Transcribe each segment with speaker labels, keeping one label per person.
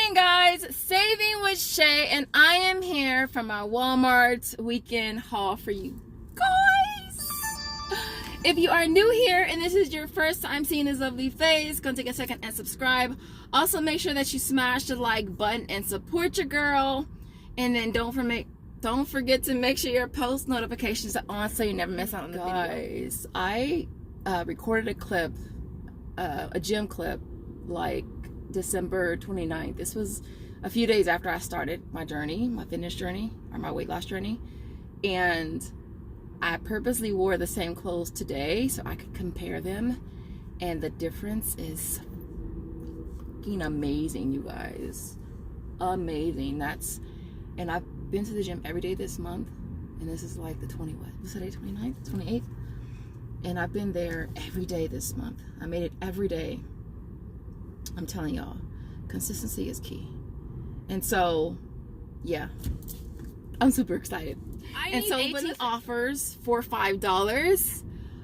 Speaker 1: morning, guys. Saving with Shay, and I am here for my Walmart weekend haul for you guys. If you are new here and this is your first time seeing this lovely face, go take a second and subscribe. Also, make sure that you smash the like button and support your girl. And then don't forget to make sure your post notifications are on so you never miss out on the video. Guys, I recorded a clip, a gym clip, like December 29th. This was a few days after I started my journey, my fitness journey, or my weight loss journey. And I purposely wore the same clothes today so I could compare them. And the difference is fucking amazing, you guys. Amazing. And I've been to the gym every day this month. And this is like the 29th, 28th? And I've been there every day this month. I made it every day. I'm telling y'all, consistency is key. And so, yeah, I'm super excited. And so with the offers for $5,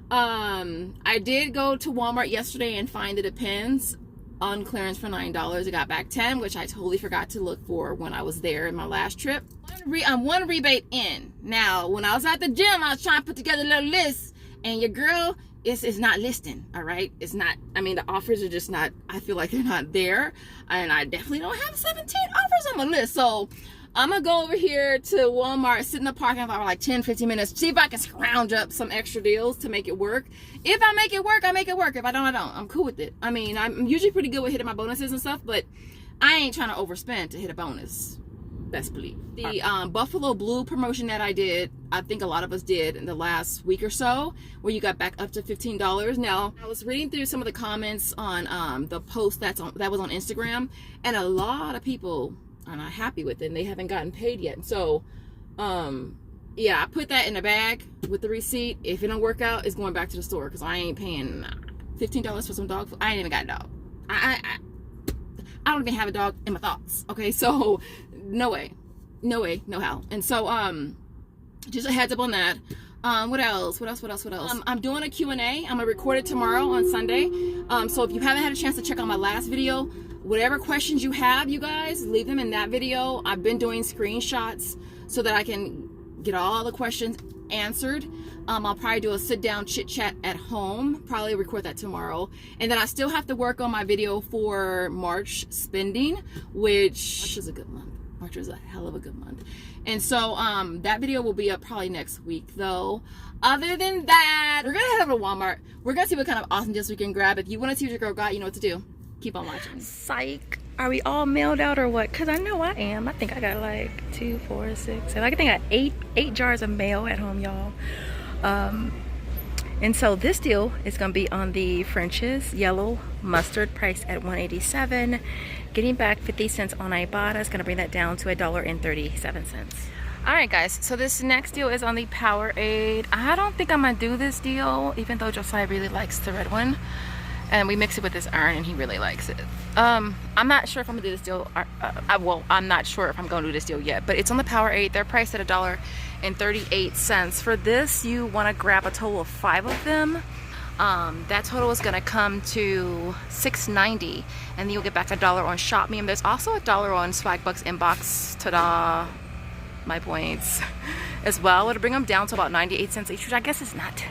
Speaker 1: I did go to Walmart yesterday and find the Depends on clearance for $9. It got back 10, which I totally forgot to look for when I was there in my last trip. One rebate in. Now, when I was at the gym, I was trying to put together a little list, and your girl is not listing, all right? It's not, I mean, the offers are just not, I feel like they're not there, and I definitely don't have 17 offers on my list. So I'm gonna go over here to Walmart, sit in the parking lot for like 10-15 minutes, see if I can scrounge up some extra deals to make it work. If I make it work, I make it work. If I don't, I don't. I'm cool with it. I mean, I'm usually pretty good with hitting my bonuses and stuff, but I ain't trying to overspend to hit a bonus. Best believe. The Buffalo Blue promotion that I did, I think a lot of us did in the last week or so, where you got back up to $15. Now, I was reading through some of the comments on the post that was on Instagram, and a lot of people are not happy with it, and they haven't gotten paid yet. So, yeah, I put that in a bag with the receipt. If it don't work out, it's going back to the store, because I ain't paying $15 for some dog food. I ain't even got a dog. I don't even have a dog in my thoughts. Okay, so no way, no how. And so just a heads up on that. What else? I'm doing a Q&A. I'm gonna record it tomorrow on Sunday. So if you haven't had a chance to check out my last video, whatever questions you have, you guys, leave them in that video. I've been doing screenshots so that I can get all the questions answered. I'll probably do a sit down chit chat at home, probably record that tomorrow. And then I still have to work on my video for March spending, which March is a good month. March is a hell of a good month. And so that video will be up probably next week though. Other than that, we're gonna head over to Walmart. We're gonna see what kind of awesome deals we can grab. If you want to see what your girl got, you know what to do. Keep on watching.
Speaker 2: Psych. Are we all mailed out or what? Because I know I am. I think I got like 2, 4, 6, 7. I think I got eight jars of mail at home, y'all. And so this deal is going to be on the French's yellow mustard, priced at $1.87. Getting back 50 cents on Ibotta is going to bring that down to $1.37. All right, guys. So this next deal is on the Powerade. I don't think I'm going to do this deal, even though Josiah really likes the red one. And we mix it with this iron and he really likes it. I'm not sure if I'm gonna do this deal. Well, I'm not sure if I'm gonna do this deal yet, but it's on the Powerade. They're priced at $1.38. For this, you wanna grab a total of 5 of them. That total is gonna come to $6.90, and then you'll get back $1 on Shop Me. And there's also $1 on Swagbucks inbox. Ta-da, my points as well. It'll bring them down to about 98 cents each, which I guess is not,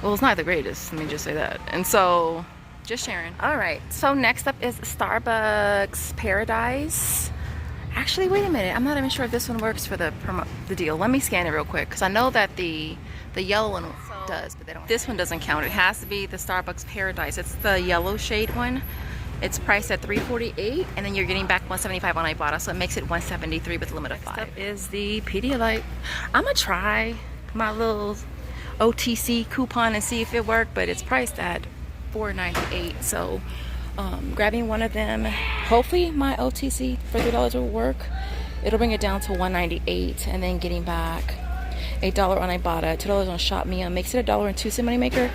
Speaker 2: well, it's not the greatest, let me just say that. And so, just sharing. All right, so next up is Starbucks Paradise. Actually, wait a minute. I'm not even sure if this one works for the deal. Let me scan it real quick, because I know that the yellow one does, but they don't. This one doesn't count. It has to be the Starbucks Paradise. It's the yellow shade one. It's priced at $3.48, and then you're getting back $1.75 on Ibotta, so it makes it $1.73 with a limit of 5. Next up is the Pedialyte. I'm gonna try my little OTC coupon and see if it worked, but it's priced at $4.98. So grabbing one of them, hopefully my OTC for $3 will work. It'll bring it down to $1.98, and then getting back $8 on Ibotta, $2 on Shop Me, makes it $1.02 moneymaker.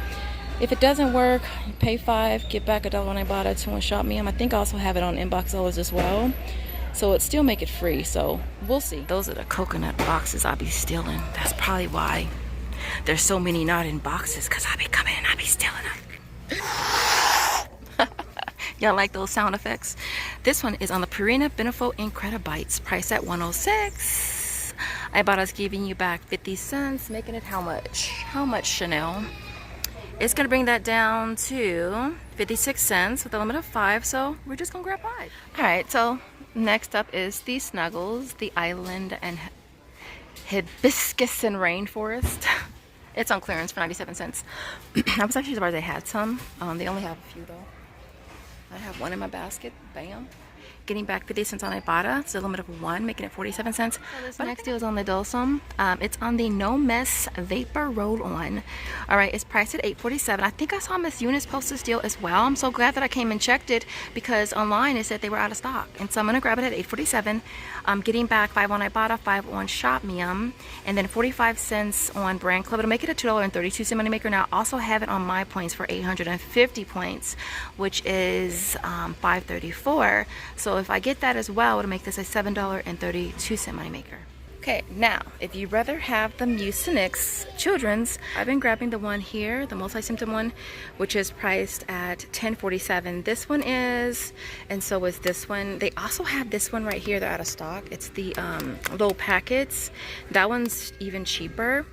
Speaker 2: If it doesn't work, you pay $5, get back $1 on Ibotta, $2 on Shop Me. I think I also have it on inbox dollars as well, so it still make it free. So we'll see. Those are the coconut boxes I'll be stealing. That's probably why there's so many not in boxes, because I be coming and I be stealing them. Y'all like those sound effects? This one is on the Purina Beneficial Incredibites, priced at $106. Ibotta's giving you back 50 cents, making it how much? How much, Chanel? It's gonna bring that down to 56 cents with a limit of 5, so we're just gonna grab 5. All right, so next up is the Snuggles, the Island and Hibiscus and Rainforest. It's on clearance for 97 cents. I was actually surprised they had some. They only have a few though. I have one in my basket. Bam. Getting back 50 cents on Ibotta. It's a limit of 1, making it 47 cents. So this next deal is on the Dulcim. It's on the No Mess Vapor Roll-On. All right, it's priced at $8.47. I think I saw Miss Eunice post this deal as well. I'm so glad that I came and checked it because online it said they were out of stock. And so I'm gonna grab it at $8.47. I'm getting back 5 on Ibotta, 5 on Shopmium, and then 45 cents on Brand Club. It'll make it a $2.32 moneymaker. Now I also have it on my points for 850 points, which is $5.34. So if I get that as well, it'll make this a $7.32 moneymaker. Okay, now, if you'd rather have the Mucinex Children's, I've been grabbing the one here, the multi-symptom one, which is priced at $10.47. This one is, and so is this one. They also have this one right here, they're out of stock. It's the little packets. That one's even cheaper.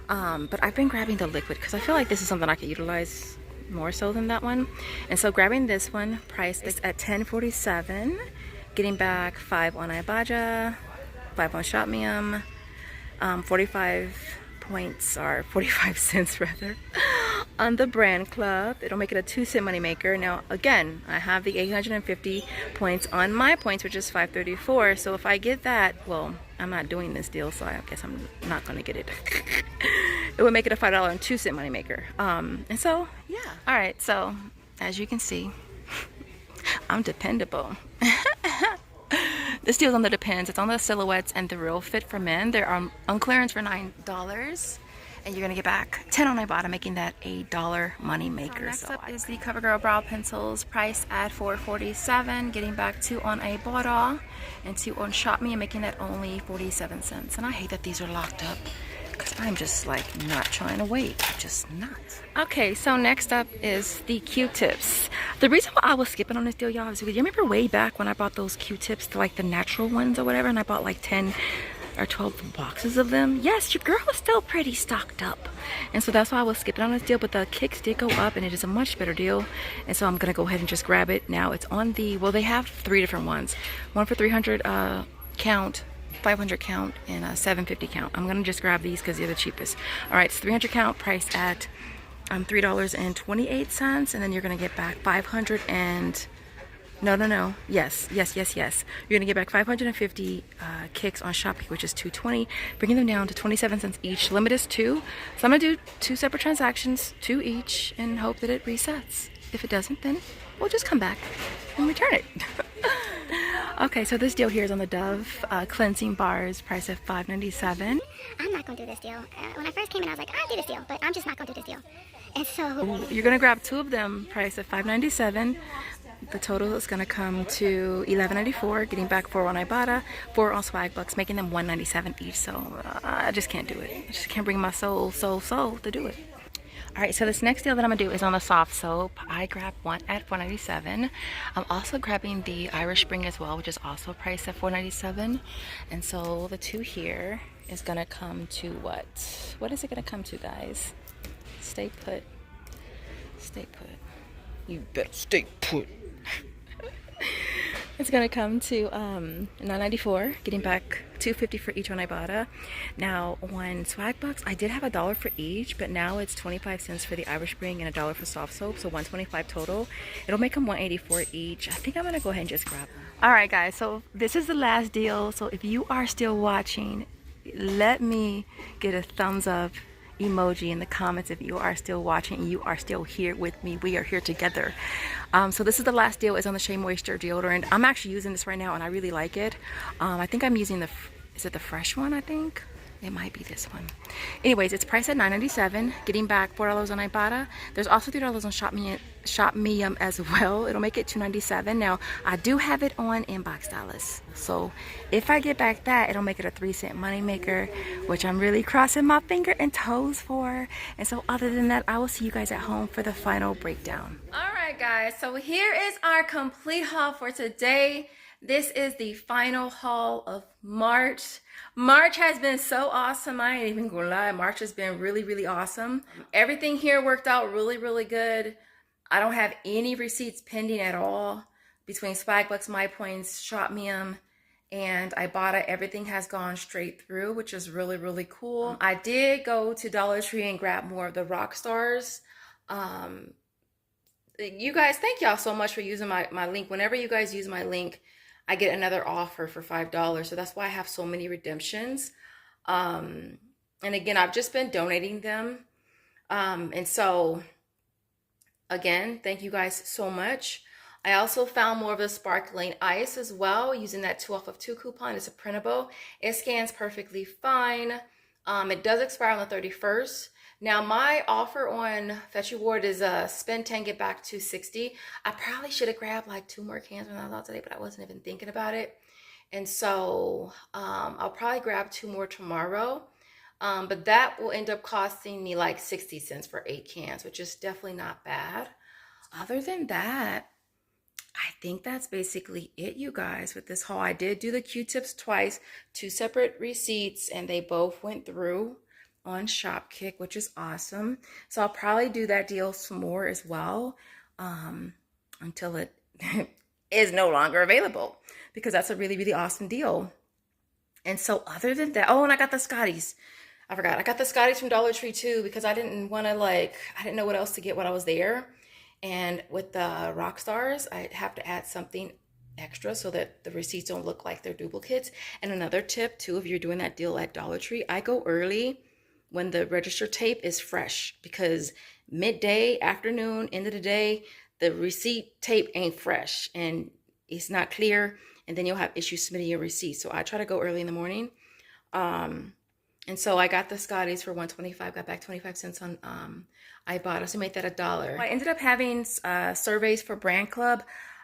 Speaker 2: But I've been grabbing the liquid because I feel like this is something I could utilize more so than that one. And so grabbing this one, priced at $10.47. Getting back 5 on Ibotta, 5 on Shopmium, 45 points, or 45 cents rather, on the Brand Club. It'll make it a 2-cent moneymaker. Now again, I have the 850 points on my points, which is $5.34. So if I get that, well, I'm not doing this deal, so I guess I'm not gonna get it. It would make it a $5 and 2-cent moneymaker. And so yeah. All right, so as you can see, I'm dependable. This deal's on the Depends. It's on the Silhouettes and the Real Fit for Men. They're on clearance for $9, and you're gonna get back 10 on Ibotta, making that a $1 money maker. Next up is the CoverGirl brow pencils, priced at $4.47. Getting back 2 on Ibotta and 2 on Shopme, and making that only 47 cents. And I hate that these are locked up, because I'm just like not trying to wait. Just not. Okay, so next up is the Q-tips. The reason why I was skipping on this deal, y'all, is because you remember way back when I bought those Q-tips, like the natural ones or whatever, and I bought like 10 or 12 boxes of them. Yes, your girl was still pretty stocked up. And so that's why I was skipping on this deal, but the kicks did go up and it is a much better deal. And so I'm gonna go ahead and just grab it. Now it's on the, well, they have 3 different ones. One for 300 count, 500 count, and a 750 count. I'm gonna just grab these because they're the cheapest. All right, it's 300 count, priced at $3.28, and then you're gonna get back 500 and yes, you're gonna get back 550 kicks on Shopkick, which is $2.20, bringing them down to 27 cents each. Limit is 2, so I'm gonna do 2 separate transactions, 2 each, and hope that it resets. If it doesn't, then we'll just come back and return it. Okay, so this deal here is on the Dove cleansing bars, priced at $5.97.
Speaker 3: I'm not gonna do this deal. When I first came in, I was like, I'll do this deal, but I'm just not gonna do this deal. And so
Speaker 2: you're gonna grab 2 of them, priced at $5.97. The total is gonna come to $11.94. Getting back 4 on Ibotta, 4 on Swagbucks, making them $1.97 each. So I just can't do it. I just can't bring my soul to do it. All right, so this next deal that I'm gonna do is on the soft soap. I grabbed one at $4.97. I'm also grabbing the Irish Spring as well, which is also priced at $4.97. And so the 2 here is gonna come to what? What is it gonna come to, guys? Stay put. Stay put. You better stay put. It's gonna come to $9.94, getting back $2.50 for each on Ibotta. Now on Swagbucks, I did have $1 for each, but now it's 25 cents for the Irish Spring and $1 for soft soap, so $1.25 total. It'll make them $1.84 each. I think I'm gonna go ahead and just grab them. All right, guys, so this is the last deal. So if you are still watching, let me get a thumbs up emoji in the comments if you are still watching and you are still here with me. We are here together. So this is the last deal. It's on the Shea Moisture deodorant. I'm actually using this right now and I really like it. I think I'm using the, is it the fresh one? I think it might be this one. Anyways, it's priced at $9.97, getting back $4 on Ibotta. There's also $3 on Shopmium as well. It'll make it $2.97. Now I do have it on Inbox Dallas, so if I get back that, it'll make it a 3-cent money maker, which I'm really crossing my finger and toes for. And so other than that, I will see you guys at home for the final breakdown. All right. Alright guys, so here is our complete haul for today. This is the final haul of March. March has been so awesome. I ain't even gonna lie, March has been really awesome. Everything here worked out really good. I don't have any receipts pending at all. Between Swagbucks, My Points, Shopmium, and Ibotta, everything has gone straight through, which is really cool. I did go to Dollar Tree and grab more of the Rockstars. You guys, thank y'all so much for using my link. Whenever you guys use my link, I get another offer for $5. So that's why I have so many redemptions. And again, I've just been donating them. And so, again, thank you guys so much. I also found more of the sparkling ice as well using that 2 off of 2 coupon. It's a printable. It scans perfectly fine. It does expire on the 31st. Now my offer on Fetch Reward is spend 10, get back 260. I probably should have grabbed like 2 more cans when I was out today, but I wasn't even thinking about it. And so I'll probably grab 2 more tomorrow. But that will end up costing me like 60 cents for 8 cans, which is definitely not bad. Other than that, I think that's basically it, you guys, with this haul. I did do the Q-tips twice, 2 separate receipts, and they both went through on Shopkick, which is awesome. So I'll probably do that deal some more as well until it is no longer available, because that's a really awesome deal. And so other than that, oh, and I got the Scotties. I forgot. I got the Scotties from Dollar Tree too, because I didn't want to I didn't know what else to get when I was there. And with the Rockstars, I have to add something extra so that the receipts don't look like they're duplicates. And another tip too, if you're doing that deal at Dollar Tree, I go early when the register tape is fresh, because midday, afternoon, end of the day, the receipt tape ain't fresh and it's not clear, and then you'll have issues submitting your receipt. So I try to go early in the morning. And so I got the Scotties for $1.25, got back 25 cents on Ibotta, so made that $1. I ended up having surveys for Brand Club.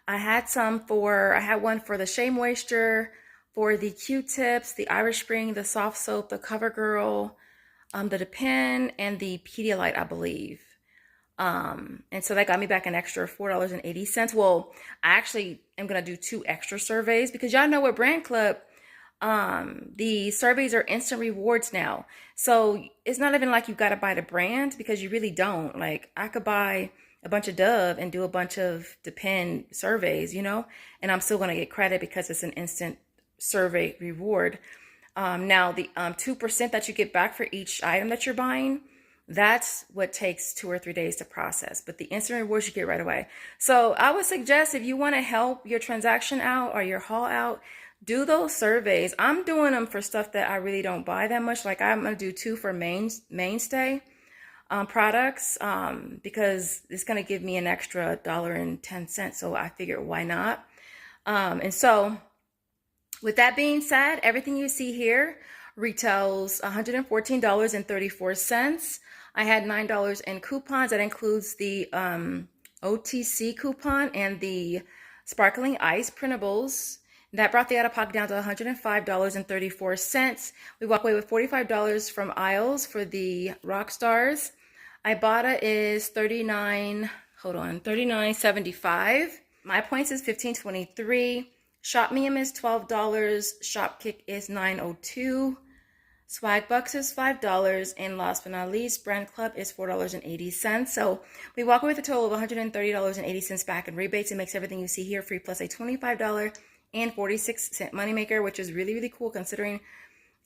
Speaker 2: I had one for the Shea Moisture, for the Q-tips, the Irish Spring, the Soft Soap, the CoverGirl, the Depend, and the Pedialyte, I believe. And so that got me back an extra $4.80. Well, I actually am going to do 2 extra surveys, because y'all know with Brand Club, the surveys are instant rewards now. So it's not even like you got to buy the brand, because you really don't. Like, I could buy a bunch of Dove and do a bunch of Depend surveys, you know, and I'm still going to get credit because it's an instant survey reward. Now the 2% that you get back for each item that you're buying, that's what takes 2 or 3 days to process. But the instant rewards you get right away. So I would suggest, if you want to help your transaction out or your haul out, do those surveys. I'm doing them for stuff that I really don't buy that much. Like, I'm going to do 2 for mainstay products, because it's going to give me an extra $1.10. So I figured, why not? And so with that being said, everything you see here retails $114.34. I had $9 in coupons. That includes the OTC coupon and the sparkling ice printables. That brought the out-of-pocket down to $105.34. We walk away with $45 from Isles for the Rockstars. Ibotta is $39.75. My Points is $15.23. Shopmium is $12. Shopkick is $9.02. Swagbucks is $5. And last but not least, Brand Club is $4.80. So we walk away with a total of $130.80 back in rebates. It makes everything you see here free, plus a $25.46 moneymaker, which is really cool, considering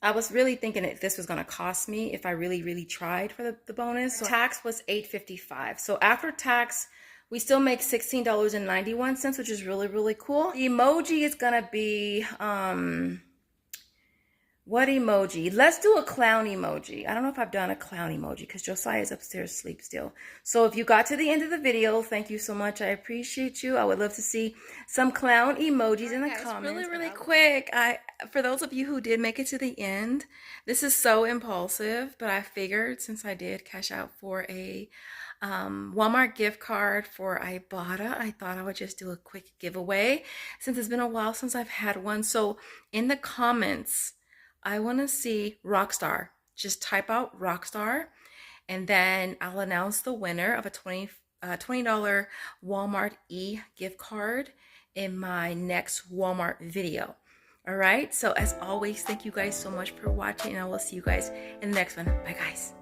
Speaker 2: I was really thinking that this was going to cost me if I really tried for the bonus. So tax was $8.55. So after tax, we still make $16.91, which is really cool. The emoji is going to be, what emoji? Let's do a clown emoji. I don't know if I've done a clown emoji, because Josiah's upstairs asleep still. So if you got to the end of the video, thank you so much. I appreciate you. I would love to see some clown emojis in the comments. Really quick, for those of you who did make it to the end, this is so impulsive, but I figured, since I did cash out for a Walmart gift card for Ibotta, I thought I would just do a quick giveaway, since it's been a while since I've had one. So in the comments, I want to see Rockstar. Just type out Rockstar, and then I'll announce the winner of a $20 Walmart gift card in my next Walmart video. All right, so as always, thank you guys so much for watching, and I will see you guys in the next one. Bye guys.